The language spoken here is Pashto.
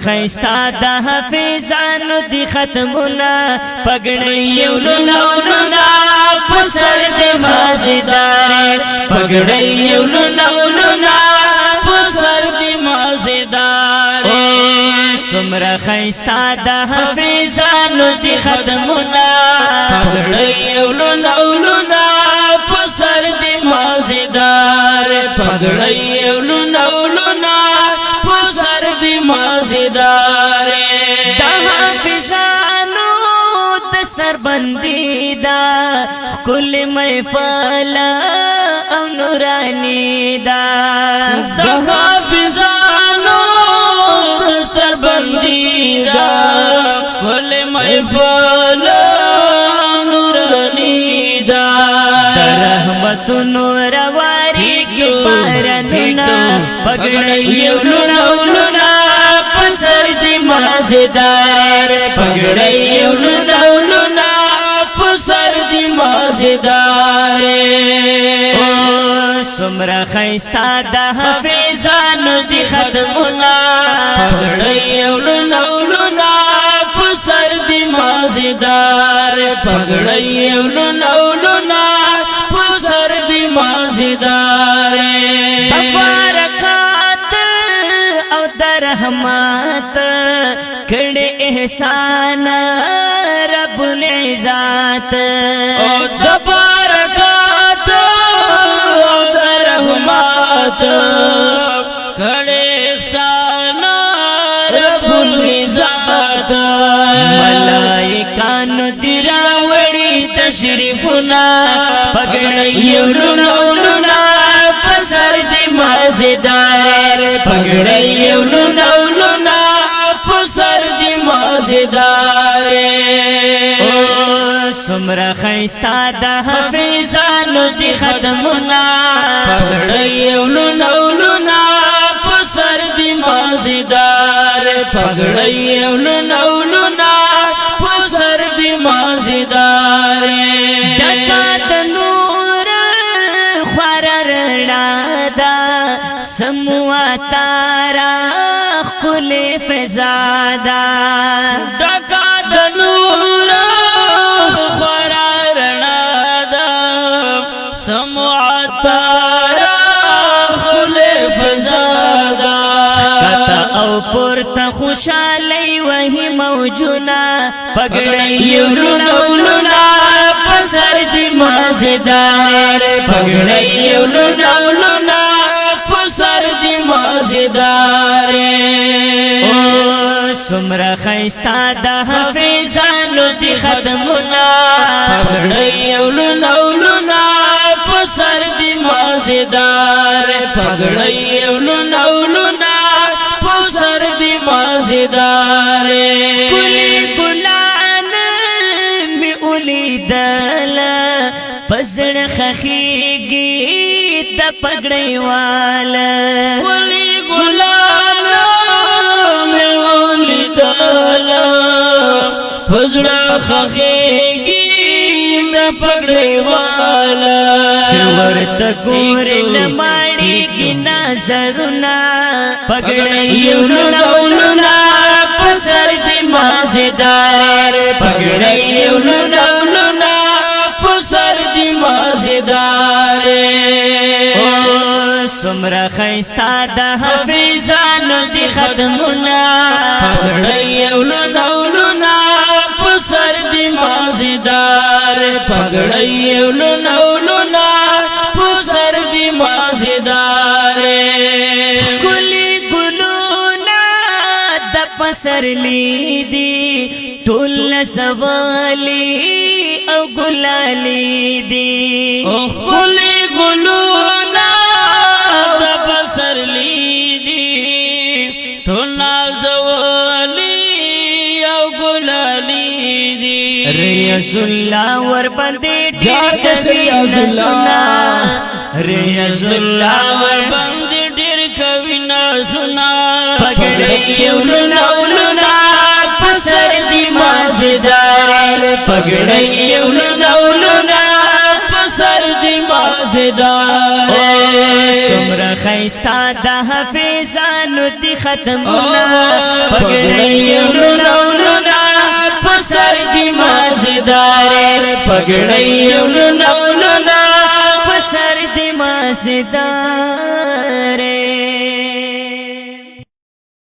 خیستا د حافظانو دی ختمونا پګړی یو لولونا پسر دی مازیدار پګړی یو لولونا پسر دی مازیدار سمرا خیستا د حافظانو دی ختمونا پګړی یو لولونا پسر دی مازیدار پګړی یو لولونا پسر دی مازیدار د حافظانو دستر بندی دا کل محفل او نورانی دا د حافظانو دستر بندی دا کل محفل او نورانی دا رحمت نور واری کی پارنونا پګړی یو لولونا پسر دی مازیدار پګړی یو لولونا پسر دی مازیدار سمرا خیستا د حافظانو دی ختمونا پګړی یو لولونا پسر دی مازیدار پګړی یو لولونا پسر دی مازیدار برکات او درحمت کړه احسان رب العزت او د برکات او درحمت کړه احسان رب العزت ملائکانو دی راوړي تشریفنا پګړی یو لولونا پسر دی مازیدار پګړی یو لولونا پسر دی مازیدار سمرا خیستا د حافظانو دی ختمونا پګړی یو لولونا پسر دی مازیدار پګړی یو لولونا پسر دی مازیدار دکات نور خوار رڼا دا سموا تارا خل فضا دا دکات نور خوار رڼا دا سموا تارا خل فضا دا کتا او پورتا خوشالی وہی موجونا پګړی یو لولونا پسر دی مازیدار پګړی یو لولونا پسر دی مازیدار سمرا خیستا د حافظانو دی ختمونا پګړی یو لولونا پسر دی مازیدار پګړی یو لولونا پسر دی مازیدار کلی ګلان می اولیدل پسړ خخیږي د پګړی والا کلی ګلان می اولیدل پسړ خخیږي د پګړی والا چې ورته ګور لماړي کی نظرنا پګړی یو لولونا پسر دی مازیدار پګړی یو لولونا پسر دی مازیدار سمرا خیستا د حافظانو دی ختمونا پګړی یو لولونا پسر دی مازیدار پګړی یو لولونا پسر دی مازیدار کلی ګلونا د پسر لیدي ټول سوالی او ګلالی دی او کلی ګلونا د پسر لیدي ټول سوالی او ګلالی دی ریاض الله ور باندې ډېر ریاض الله ریاض الله ور باندې ډېر کوي نا سنا پګړی یو لولونا پسر دی مازیدار پګړی یو لولونا پسر دی مازیدار سمرا خی خیستا د حافظانو دی ختمونا پګړی ولونا ولونا پسر دی مازدار پګړی ولونا ولونا پسر دی مازدار